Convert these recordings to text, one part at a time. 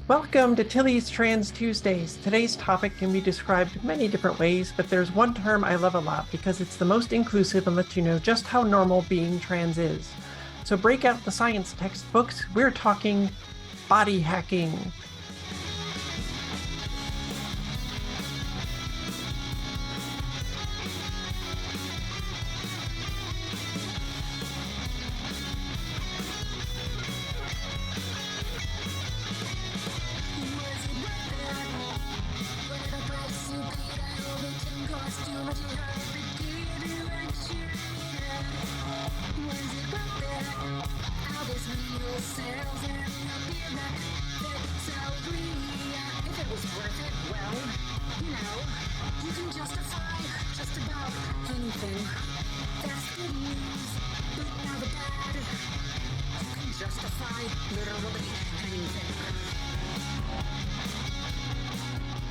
Welcome to Tilly's Trans Tuesdays. Today's topic can be described many different ways, but there's one term I love a lot because it's the most inclusive and lets you know just how normal being trans is. So break out the science textbooks. We're talking body hacking.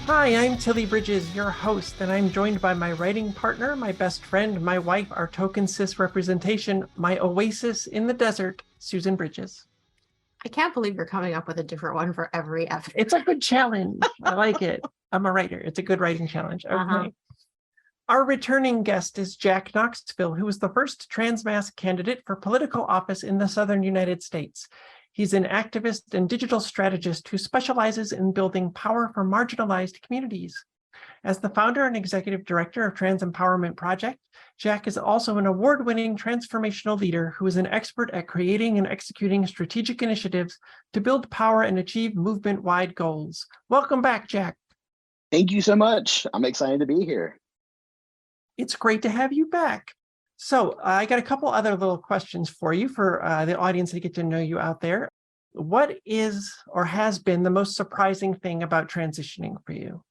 Hi, I'm Tilly Bridges, your host, and I'm joined by my writing partner, my best friend, my wife, our token cis representation, my oasis in the desert, Susan Bridges. I can't believe you're coming up with a different one for every episode. It's a good challenge. I like it. I'm a writer. It's a good writing challenge. Okay. Our returning guest is Jack Knoxville, who was the first transmasc candidate for political office in the Southern United States. He's an activist and digital strategist who specializes in building power for marginalized communities. As the founder and executive director of Trans Empowerment Project, Jack is also an award-winning transformational leader who is an expert at creating and executing strategic initiatives to build power and achieve movement-wide goals. Welcome back, Jack. Thank you so much. I'm excited to be here. It's great to have you back. So I got a couple other little questions for you for the audience to get to know you out there. What is or has been the most surprising thing about transitioning for you?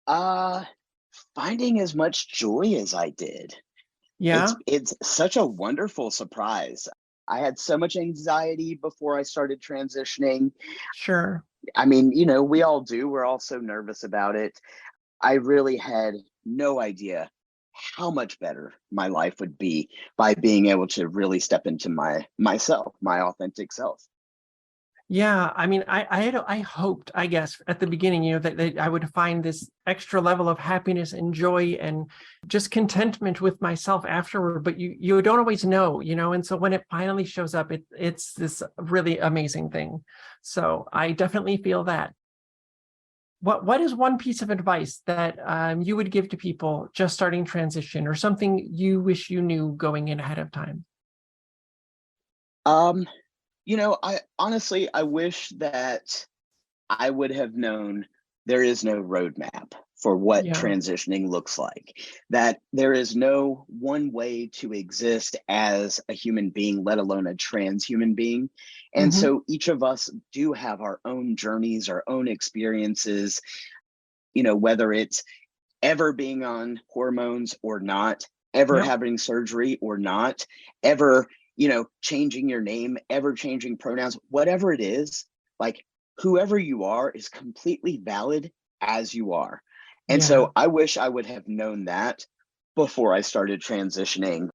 Finding as much joy as I did. Yeah. It's such a wonderful surprise. I had so much anxiety before I started transitioning. Sure. I mean, we all do. We're all so nervous about it. I really had no idea how much better my life would be by being able to really step into myself, my authentic self. Yeah, I mean, I hoped, I guess, at the beginning, that I would find this extra level of happiness and joy and just contentment with myself afterward. But you don't always know, and so when it finally shows up, it's this really amazing thing. So I definitely feel that. What is one piece of advice that you would give to people just starting transition, or something you wish you knew going in ahead of time? I wish that I would have known there is no roadmap for what transitioning looks like, that there is no one way to exist as a human being, let alone a trans human being. And so each of us do have our own journeys, our own experiences, whether it's ever being on hormones or not, ever having surgery or not, ever, changing your name, ever changing pronouns, whatever it is, like whoever you are is completely valid as you are. And so I wish I would have known that before I started transitioning.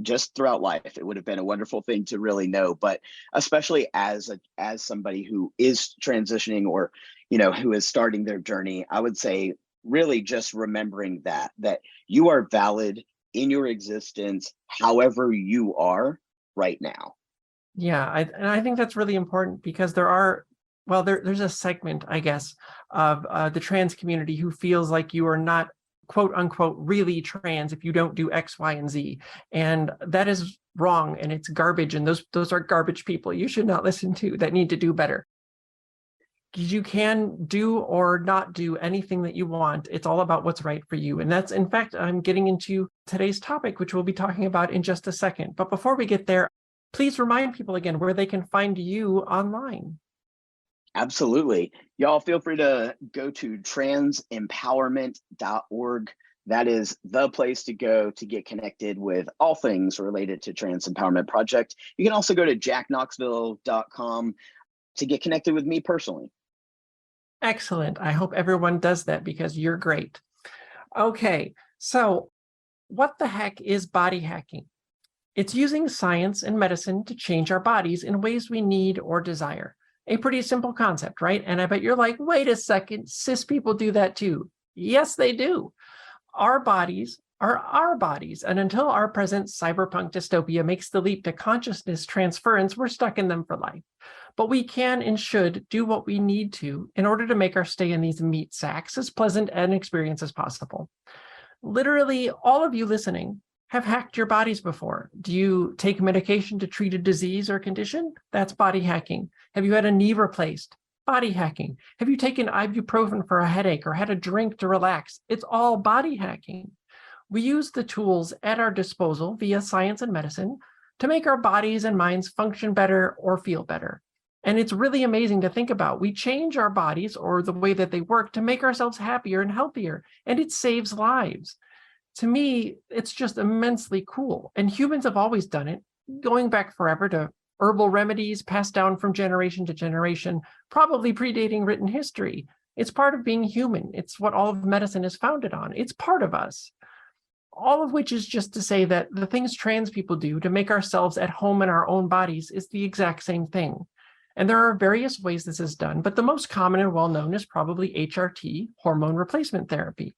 Just throughout life, it would have been a wonderful thing to really know, but especially as somebody who is transitioning or, who is starting their journey, I would say really just remembering that you are valid in your existence, however you are right now. Yeah, I think that's really important because there's a segment, I guess, of the trans community who feels like you are not, quote unquote, really trans if you don't do X, Y, and Z. And that is wrong, and it's garbage. And those are garbage people you should not listen to, that need to do better. You can do or not do anything that you want. It's all about what's right for you. And that's, in fact, I'm getting into today's topic, which we'll be talking about in just a second. But before we get there, please remind people again where they can find you online. Absolutely. Y'all feel free to go to transempowerment.org. That is the place to go to get connected with all things related to Trans Empowerment Project. You can also go to jackknoxville.com to get connected with me personally. Excellent. I hope everyone does that because you're great. Okay, so what the heck is body hacking? It's using science and medicine to change our bodies in ways we need or desire. A pretty simple concept, right? And I bet you're like, wait a second, cis people do that too. Yes, they do. Our bodies are our bodies. And until our present cyberpunk dystopia makes the leap to consciousness transference, we're stuck in them for life. But we can and should do what we need to in order to make our stay in these meat sacks as pleasant an experience as possible. Literally, all of you listening have hacked your bodies before. Do you take medication to treat a disease or condition? That's body hacking. Have you had a knee replaced? Body hacking. Have you taken ibuprofen for a headache or had a drink to relax? It's all body hacking. We use the tools at our disposal via science and medicine to make our bodies and minds function better or feel better. And it's really amazing to think about. We change our bodies or the way that they work to make ourselves happier and healthier, and it saves lives. To me, it's just immensely cool. And humans have always done it, going back forever to herbal remedies passed down from generation to generation, probably predating written history. It's part of being human. It's what all of medicine is founded on. It's part of us. All of which is just to say that the things trans people do to make ourselves at home in our own bodies is the exact same thing. And there are various ways this is done, but the most common and well-known is probably HRT, hormone replacement therapy.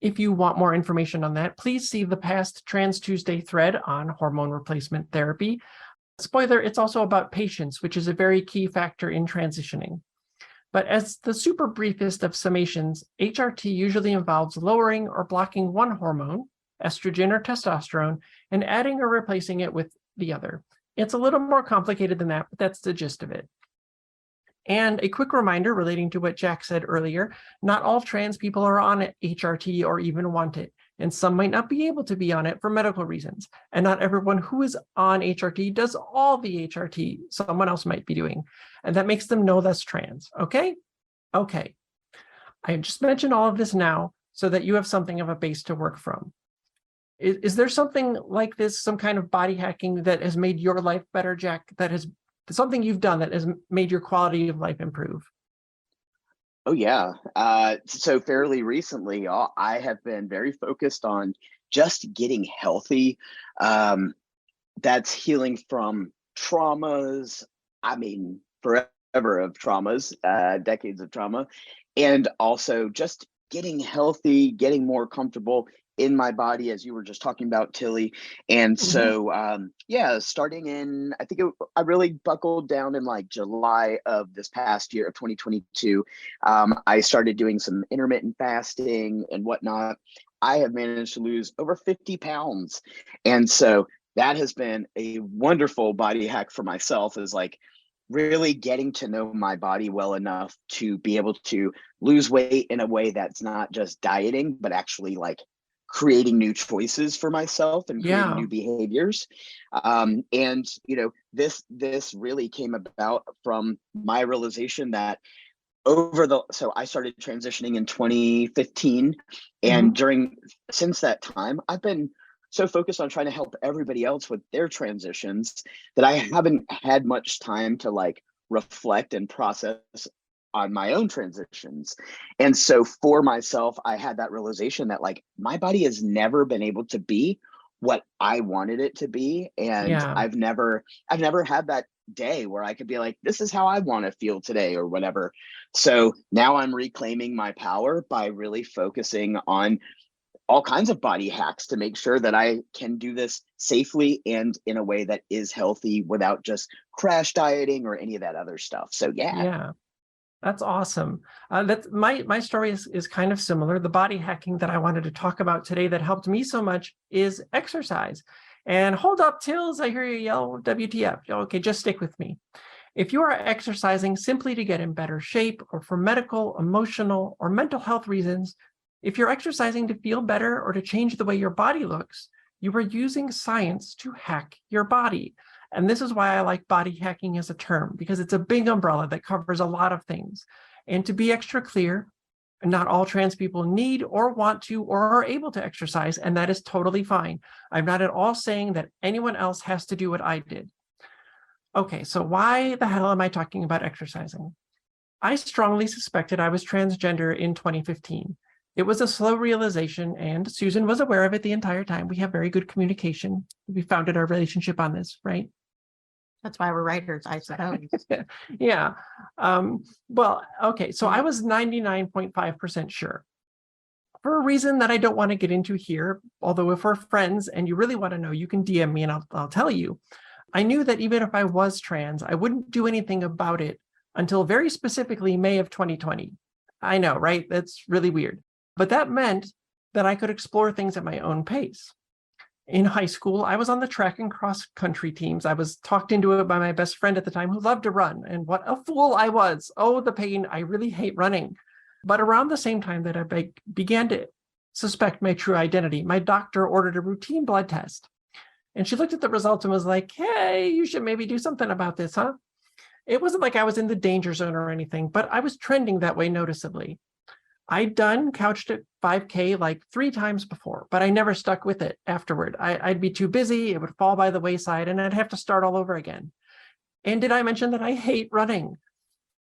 If you want more information on that, please see the past Trans Tuesday thread on hormone replacement therapy. Spoiler, it's also about patience, which is a very key factor in transitioning. But as the super briefest of summations, HRT usually involves lowering or blocking one hormone, estrogen or testosterone, and adding or replacing it with the other. It's a little more complicated than that, but that's the gist of it. And a quick reminder relating to what Jack said earlier, not all trans people are on HRT or even want it, and some might not be able to be on it for medical reasons. And not everyone who is on HRT does all the HRT someone else might be doing, and that makes them no less trans, okay? Okay. I just mentioned all of this now so that you have something of a base to work from. Is there something like this, some kind of body hacking that has made your life better, Jack, that has something you've done that has made your quality of life improve? Oh, yeah. So fairly recently, I have been very focused on just getting healthy. That's healing from traumas. I mean, forever of traumas, decades of trauma, and also just getting healthy, getting more comfortable in my body, as you were just talking about, Tilly. And so, yeah, starting in, I think I really buckled down in like July of this past year of 2022. I started doing some intermittent fasting and whatnot. I have managed to lose over 50 pounds. And so that has been a wonderful body hack for myself, is like really getting to know my body well enough to be able to lose weight in a way that's not just dieting, but actually like creating new choices for myself and creating new behaviors. And you know, this really came about from my realization that so I started transitioning in 2015, and since that time, I've been so focused on trying to help everybody else with their transitions that I haven't had much time to like reflect and process on my own transitions. And so for myself, I had that realization that like my body has never been able to be what I wanted it to be. And I've never had that day where I could be like, this is how I want to feel today or whatever. So now I'm reclaiming my power by really focusing on all kinds of body hacks to make sure that I can do this safely and in a way that is healthy without just crash dieting or any of that other stuff. So yeah. That's awesome. That's my story is kind of similar. The body hacking that I wanted to talk about today that helped me so much is exercise. And hold up, Tills, I hear you yell WTF. Okay, just stick with me. If you are exercising simply to get in better shape or for medical, emotional, or mental health reasons, if you're exercising to feel better or to change the way your body looks, you are using science to hack your body. And this is why I like body hacking as a term, because it's a big umbrella that covers a lot of things. And to be extra clear, not all trans people need or want to or are able to exercise, and that is totally fine. I'm not at all saying that anyone else has to do what I did. Okay, so why the hell am I talking about exercising? I strongly suspected I was transgender in 2015. It was a slow realization, and Susan was aware of it the entire time. We have very good communication. We founded our relationship on this, right? That's why we're writers, I suppose. Yeah. Well, okay. So I was 99.5% sure, for a reason that I don't want to get into here. Although if we're friends and you really want to know, you can DM me and I'll tell you. I knew that even if I was trans, I wouldn't do anything about it until very specifically May of 2020. I know, right? That's really weird. But that meant that I could explore things at my own pace. In high school, I was on the track and cross country teams. I was talked into it by my best friend at the time who loved to run. And what a fool I was. Oh, the pain. I really hate running. But around the same time that I began to suspect my true identity, my doctor ordered a routine blood test. And she looked at the results and was like, hey, you should maybe do something about this, huh? It wasn't like I was in the danger zone or anything, but I was trending that way noticeably. I'd done couched at 5K like 3 times before, but I never stuck with it afterward. I'd be too busy, it would fall by the wayside, and I'd have to start all over again. And did I mention that I hate running?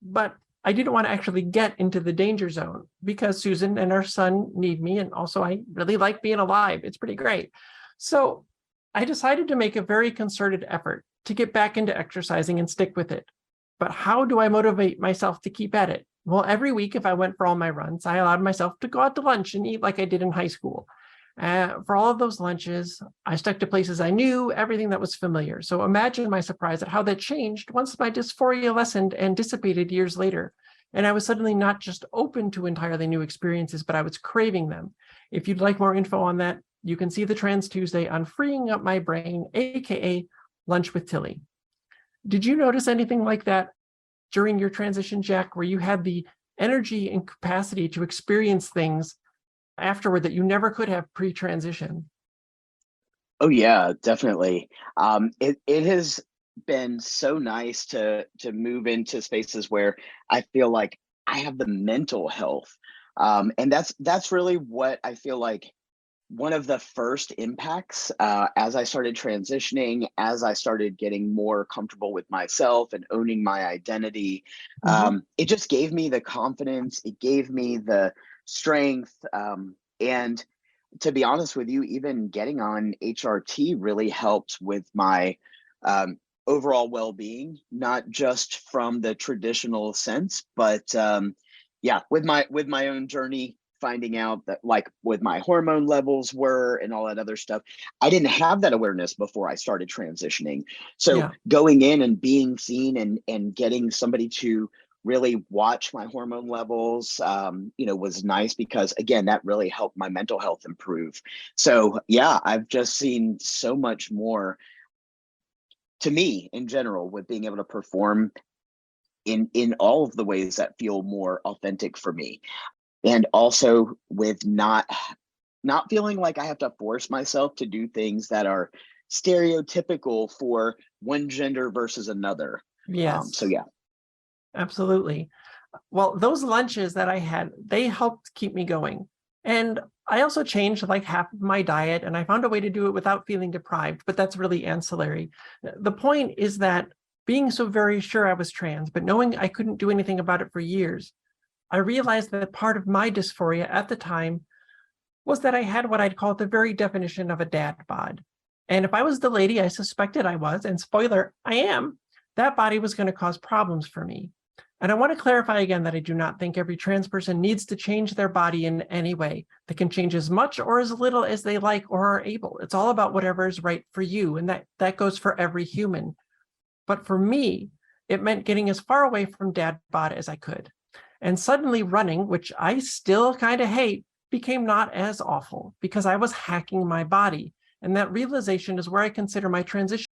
But I didn't want to actually get into the danger zone because Susan and our son need me, and also I really like being alive. It's pretty great. So I decided to make a very concerted effort to get back into exercising and stick with it. But how do I motivate myself to keep at it? Well, every week, if I went for all my runs, I allowed myself to go out to lunch and eat like I did in high school. For all of those lunches, I stuck to places I knew, everything that was familiar. So imagine my surprise at how that changed once my dysphoria lessened and dissipated years later. And I was suddenly not just open to entirely new experiences, but I was craving them. If you'd like more info on that, you can see the Trans Tuesday on Freeing Up My Brain, aka Lunch with Tilly. Did you notice anything like that during your transition, Jack, where you had the energy and capacity to experience things afterward that you never could have pre-transition? Oh yeah, definitely. It has been so nice to move into spaces where I feel like I have the mental health, and that's really what I feel like one of the first impacts as I started transitioning, as I started getting more comfortable with myself and owning my identity. It just gave me the confidence, it gave me the strength. And to be honest with you, even getting on HRT really helped with my overall well-being, not just from the traditional sense, but yeah, with my own journey, finding out that like what my hormone levels were and all that other stuff. I didn't have that awareness before I started transitioning. So Yeah. going in and being seen and getting somebody to really watch my hormone levels, was nice because again, that really helped my mental health improve. So yeah, I've just seen so much more to me in general with being able to perform in all of the ways that feel more authentic for me. And also with not feeling like I have to force myself to do things that are stereotypical for one gender versus another. Yes. So yeah. Absolutely. Well, those lunches that I had, they helped keep me going. And I also changed like half of my diet, and I found a way to do it without feeling deprived, but that's really ancillary. The point is that being so very sure I was trans, but knowing I couldn't do anything about it for years, I realized that part of my dysphoria at the time was that I had what I'd call the very definition of a dad bod. And if I was the lady I suspected I was, and spoiler, I am, that body was going to cause problems for me. And I want to clarify again that I do not think every trans person needs to change their body in any way. They can change as much or as little as they like or are able. It's all about whatever is right for you. And that goes for every human. But for me, it meant getting as far away from dad bod as I could. And suddenly running, which I still kind of hate, became not as awful because I was hacking my body. And that realization is where I consider my transition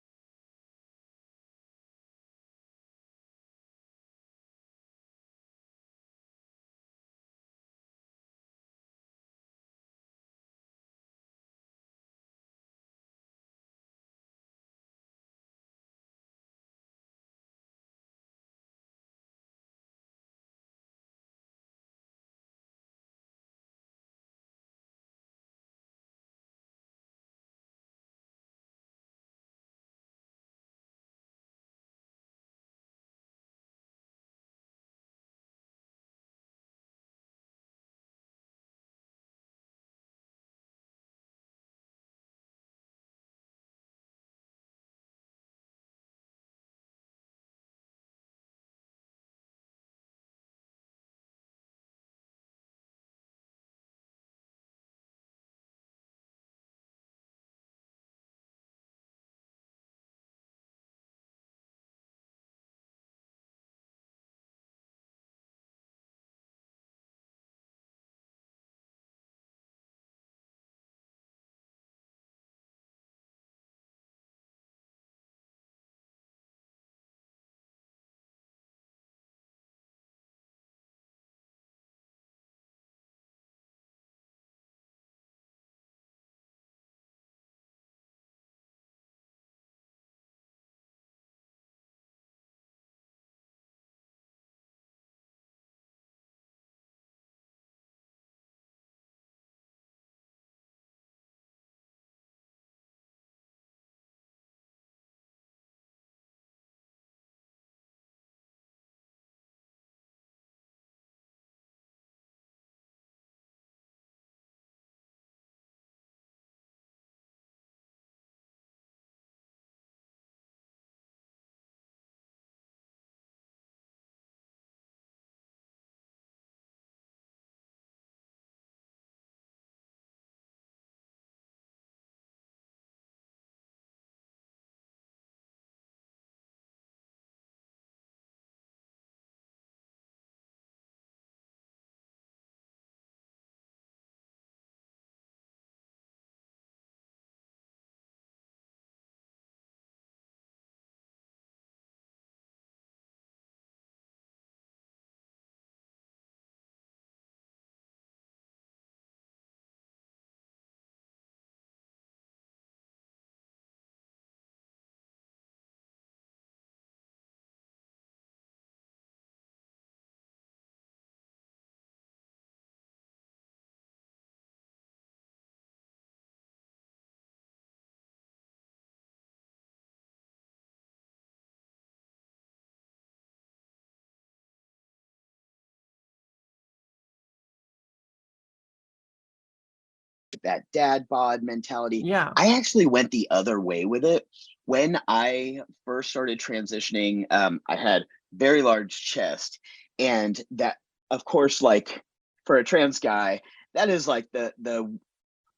that dad bod mentality. Yeah. I actually went the other way with it. When I first started transitioning, I had very large chest, and that, of course, like for a trans guy, that is like the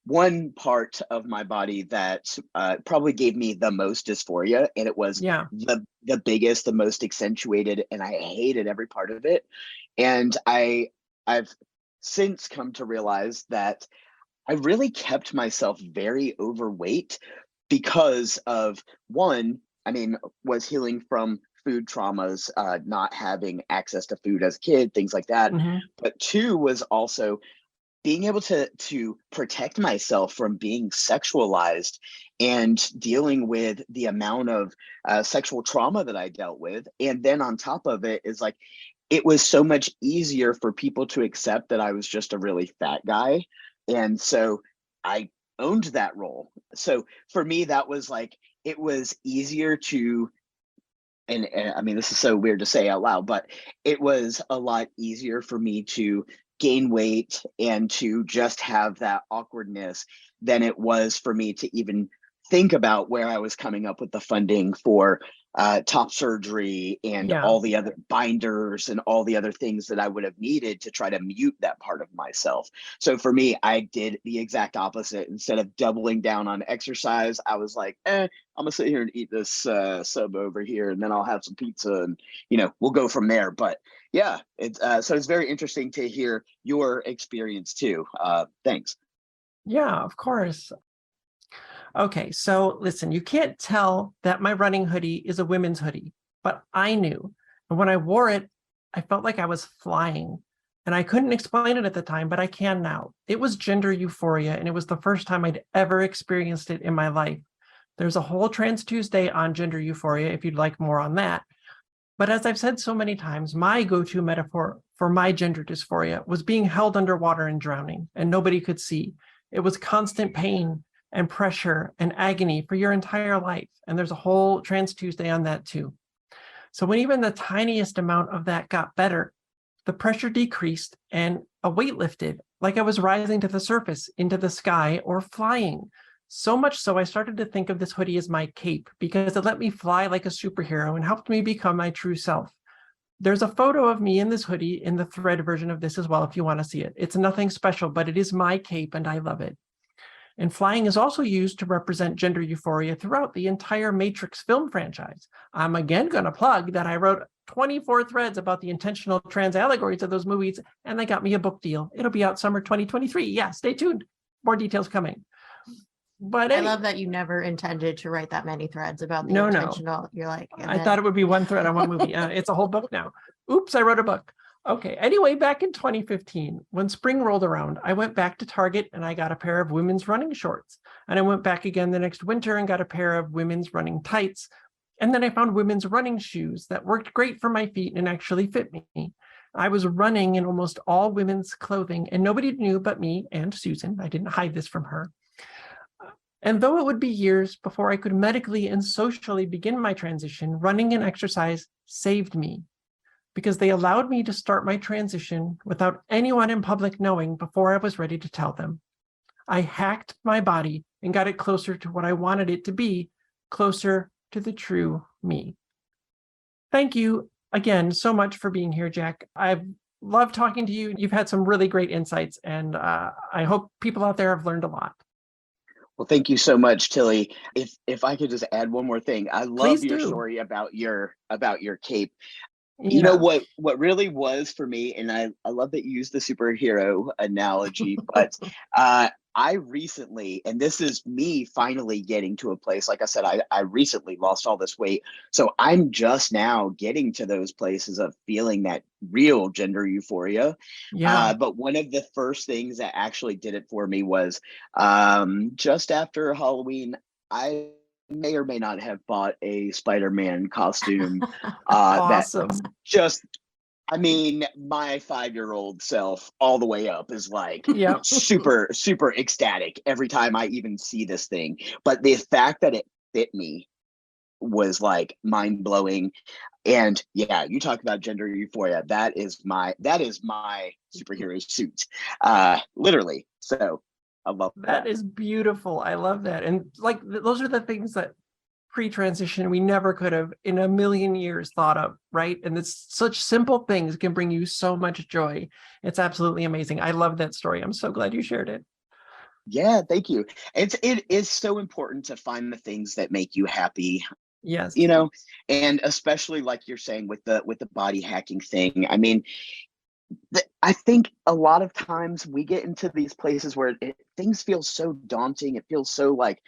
one part of my body that probably gave me the most dysphoria, and it was Yeah. the biggest, the most accentuated, and I hated every part of it. And I've since come to realize that I really kept myself very overweight because of, one, I mean, was healing from food traumas, not having access to food as a kid, things like that. Hmm. But two was also being able to protect myself from being sexualized and dealing with the amount of sexual trauma that I dealt with. And then on top of it is like, it was so much easier for people to accept that I was just a really fat guy. And so I owned that role. So for me, that was like, it was easier to, and I mean, this is so weird to say out loud, but it was a lot easier for me to gain weight and to just have that awkwardness than it was for me to even think about where I was coming up with the funding for top surgery and Yeah. all the other binders and all the other things that I would have needed to try to mute that part of myself. So for me, I did the exact opposite. Instead of doubling down on exercise, I was like, I'm gonna sit here and eat this sub over here, and then I'll have some pizza, and we'll go from there. But yeah, so it's very interesting to hear your experience too. Thanks. Yeah, of course. Okay, so listen, you can't tell that my running hoodie is a women's hoodie, but I knew. And when I wore it, I felt like I was flying. And I couldn't explain it at the time, but I can now. It was gender euphoria, and it was the first time I'd ever experienced it in my life. There's a whole Trans Tuesday on gender euphoria if you'd like more on that. But as I've said so many times, my go-to metaphor for my gender dysphoria was being held underwater and drowning, and nobody could see. It was constant pain and pressure and agony for your entire life. And there's a whole Trans Tuesday on that too. So when even the tiniest amount of that got better, the pressure decreased and a weight lifted, like I was rising to the surface, into the sky, or flying. So much so I started to think of this hoodie as my cape, because it let me fly like a superhero and helped me become my true self. There's a photo of me in this hoodie in the thread version of this as well, if you want to see it. It's nothing special, but it is my cape and I love it. And flying is also used to represent gender euphoria throughout the entire Matrix film franchise. I'm again going to plug that I wrote 24 threads about the intentional trans allegories of those movies, and they got me a book deal. It'll be out summer 2023. Yeah, stay tuned. More details coming. But I love that you never intended to write that many threads about the No. intentional. You're like, I thought it would be one thread on one movie. It's a whole book now. Oops, I wrote a book. Okay, anyway, back in 2015, when spring rolled around, I went back to Target and I got a pair of women's running shorts. And I went back again the next winter and got a pair of women's running tights. And then I found women's running shoes that worked great for my feet and actually fit me. I was running in almost all women's clothing, and nobody knew but me and Susan. I didn't hide this from her. And though it would be years before I could medically and socially begin my transition, running and exercise saved me, because they allowed me to start my transition without anyone in public knowing before I was ready to tell them. I hacked my body and got it closer to what I wanted it to be, closer to the true me. Thank you again so much for being here, Jack. I've loved talking to you. You've had some really great insights, and I hope people out there have learned a lot. Well, thank you so much, Tilly. If I could just add one more thing, I love Please your do. story about your cape. Yeah. You know what really was for me, and I love that you used the superhero analogy, but I recently, and this is me finally getting to a place, like I said, I recently lost all this weight. So I'm just now getting to those places of feeling that real gender euphoria. Yeah. But one of the first things that actually did it for me was just after Halloween, I may or may not have bought a Spider-Man costume Awesome. that just, I mean, my 5-year-old self all the way up is like Yep. super, super ecstatic every time I even see this thing. But the fact that it fit me was like mind blowing. And yeah, you talk about gender euphoria. That is my superhero suit, literally. So I love That is beautiful. I love that. And like those are the things that pre-transition we never could have in a million years thought of, right? And it's such simple things can bring you so much joy. It's absolutely amazing. I love that story. I'm so glad you shared it. Yeah, thank you. It is so important to find the things that make you happy, Yes. you know, and especially like you're saying with the body hacking thing. I mean, I think a lot of times we get into these places where things feel so daunting. It feels so like,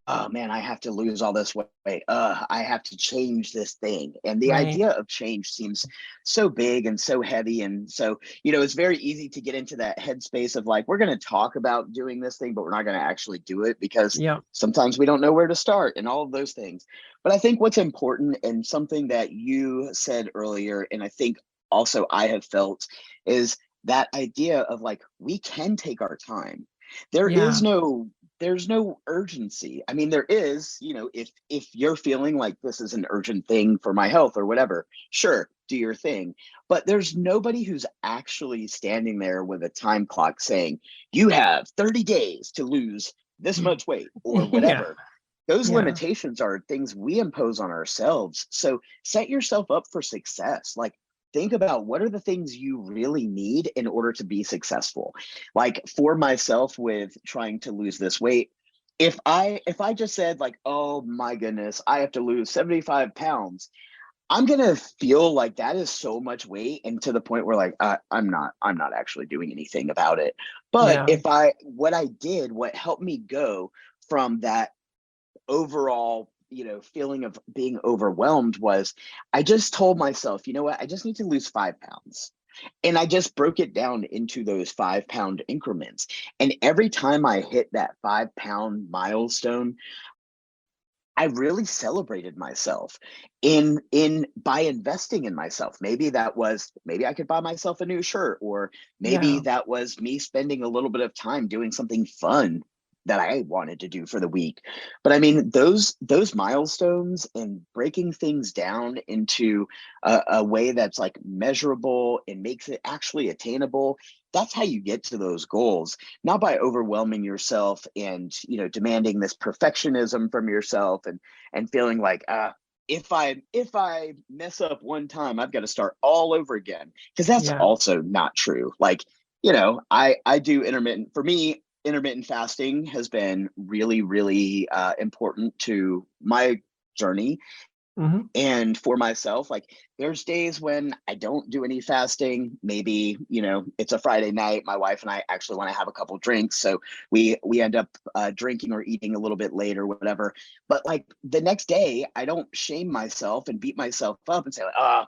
oh man, I have to lose all this weight. I have to change this thing. And the Right. idea of change seems so big and so heavy. And so, it's very easy to get into that headspace of like, we're going to talk about doing this thing, but we're not going to actually do it because Yeah. sometimes we don't know where to start and all of those things. But I think what's important and something that you said earlier, and I think also I have felt, is that idea of like, we can take our time. Yeah. There's no urgency. I mean, there is, if you're feeling like this is an urgent thing for my health or whatever, sure, do your thing. But there's nobody who's actually standing there with a time clock saying, you have 30 days to lose this much weight or Yeah. whatever. Those Yeah. limitations are things we impose on ourselves. So set yourself up for success. Like, think about what are the things you really need in order to be successful. Like for myself with trying to lose this weight, if I just said like, oh my goodness, I have to lose 75 pounds, I'm gonna feel like that is so much weight, and to the point where like I'm not actually doing anything about it. But Yeah. what helped me go from that overall feeling of being overwhelmed was I just told myself, you know what, I just need to lose 5 pounds. And I just broke it down into those 5 pound increments. And every time I hit that 5 pound milestone, I really celebrated myself in by investing in myself. Maybe I could buy myself a new shirt, or maybe Yeah. that was me spending a little bit of time doing something fun that I wanted to do for the week. But I mean, those milestones and breaking things down into a way that's like measurable and makes it actually attainable. That's how you get to those goals, not by overwhelming yourself and demanding this perfectionism from yourself and feeling like if I mess up one time, I've got to start all over again, because that's Yeah. also not true. Like, I do intermittent fasting has been really, really important to my journey. Mhm. And for myself, like there's days when I don't do any fasting. Maybe, it's a Friday night. My wife and I actually want to have a couple drinks. So we end up drinking or eating a little bit late or whatever. But like the next day, I don't shame myself and beat myself up and say, like, oh,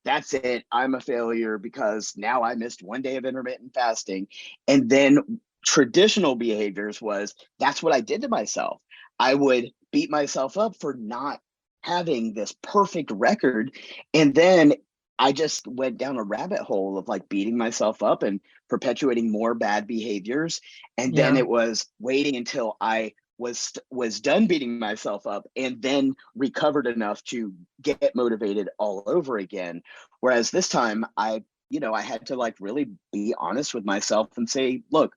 that's it, I'm a failure because now I missed one day of intermittent fasting. And then traditional behaviors was that's what I did to myself. I would beat myself up for not having this perfect record. And then I just went down a rabbit hole of like beating myself up and perpetuating more bad behaviors. And then Yeah. it was waiting until I was done beating myself up and then recovered enough to get motivated all over again. Whereas this time I had to like really be honest with myself and say, look,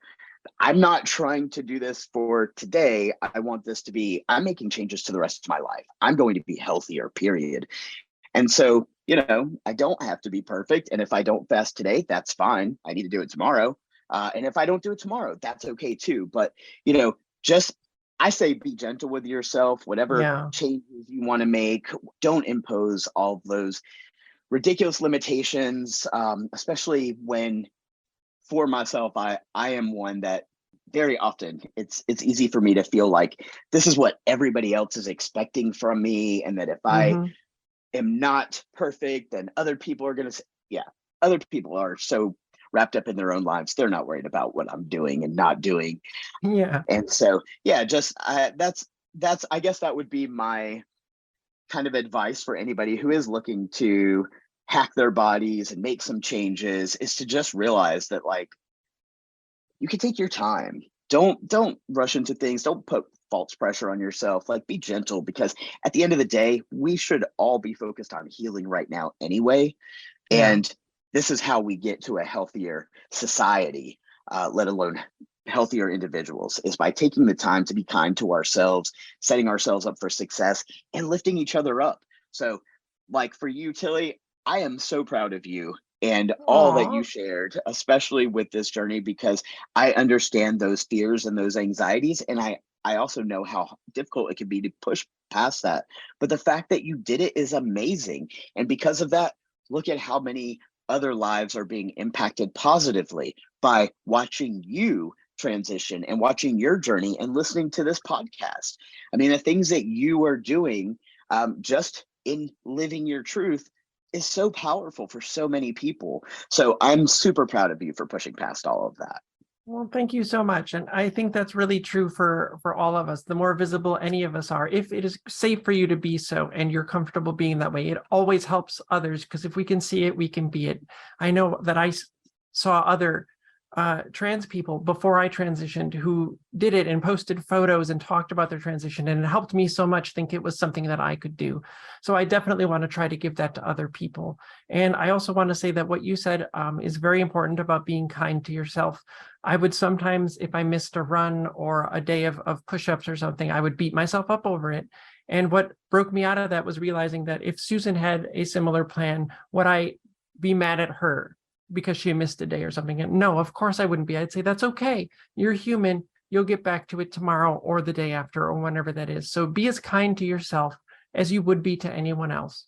I'm not trying to do this for today. I want this to be, I'm making changes to the rest of my life. I'm going to be healthier, period. And so, I don't have to be perfect. And if I don't fast today, that's fine. I need to do it tomorrow. And if I don't do it tomorrow, that's okay too. But, just, I say be gentle with yourself, whatever Yeah. changes you want to make, don't impose all of those ridiculous limitations, especially when for myself, I am one that very often it's easy for me to feel like this is what everybody else is expecting from me, and that if I Mhm. am not perfect, then other people are going to say, yeah, other people are so wrapped up in their own lives, they're not worried about what I'm doing and not doing. Yeah. And so, yeah, just that's I guess that would be my kind of advice for anybody who is looking to hack their bodies and make some changes, is to just realize that like you can take your time. Don't rush into things. Don't put false pressure on yourself. Like be gentle, because at the end of the day, we should all be focused on healing right now anyway. Yeah. And this is how we get to a healthier society, let alone healthier individuals is by taking the time to be kind to ourselves, setting ourselves up for success, and lifting each other up. So, like for you, Tilly, I am so proud of you and all that you Aw. shared, especially with this journey, because I understand those fears and those anxieties. And I also know how difficult it can be to push past that. But the fact that you did it is amazing. And because of that, look at how many other lives are being impacted positively by watching you transition and watching your journey and listening to this podcast. I mean, the things that you are doing just in living your truth is so powerful for so many people. So I'm super proud of you for pushing past all of that. Well, thank you so much. And I think that's really true for all of us. The more visible any of us are, if it is safe for you to be so and you're comfortable being that way, it always helps others, because if we can see it, we can be it. I know that I saw other trans people before I transitioned who did it and posted photos and talked about their transition, and it helped me so much think it was something that I could do. So I definitely want to try to give that to other people. And I also want to say that what you said is very important about being kind to yourself. I would sometimes, if I missed a run or a day of push-ups or something, I would beat myself up over it. And what broke me out of that was realizing that if Susan had a similar plan, would I be mad at her because she missed a day or something? And no, of course I wouldn't be. I'd say, that's okay. You're human. You'll get back to it tomorrow or the day after or whenever that is. So be as kind to yourself as you would be to anyone else.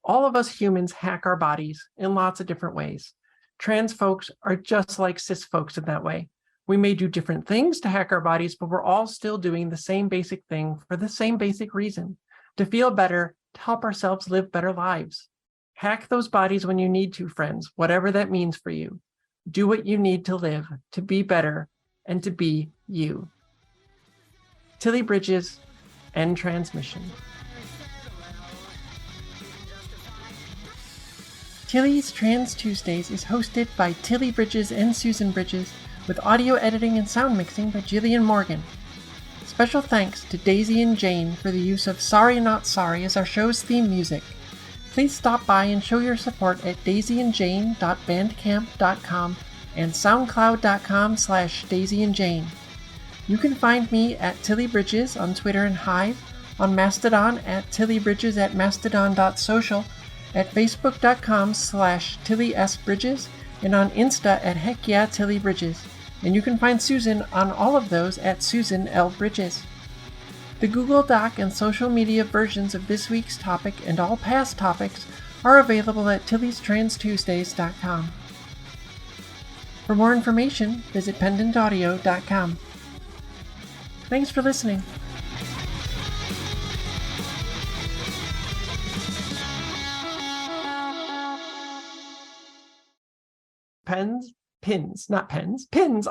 All of us humans hack our bodies in lots of different ways. Trans folks are just like cis folks in that way. We may do different things to hack our bodies, but we're all still doing the same basic thing for the same basic reason: to feel better, to help ourselves live better lives. Hack those bodies when you need to, friends, whatever that means for you. Do what you need to live, to be better, and to be you. Tilly Bridges, end transmission. Tilly's Trans Tuesdays is hosted by Tilly Bridges and Susan Bridges, with audio editing and sound mixing by Jillian Morgan. Special thanks to Daisy and Jane for the use of Sorry Not Sorry as our show's theme music. Please stop by and show your support at daisyandjane.bandcamp.com and soundcloud.com/daisyandjane. You can find me at Tilly Bridges on Twitter and Hive, on Mastodon at tillybridges@mastodon.social, at facebook.com/TillySBridges, and on Insta at HeckYeahTillyBridges. And you can find Susan on all of those at Susan L. Bridges. The Google Doc and social media versions of this week's topic and all past topics are available at Tilly'sTransTuesdays.com. For more information, visit pendantaudio.com. Thanks for listening. Pins, not pens, pins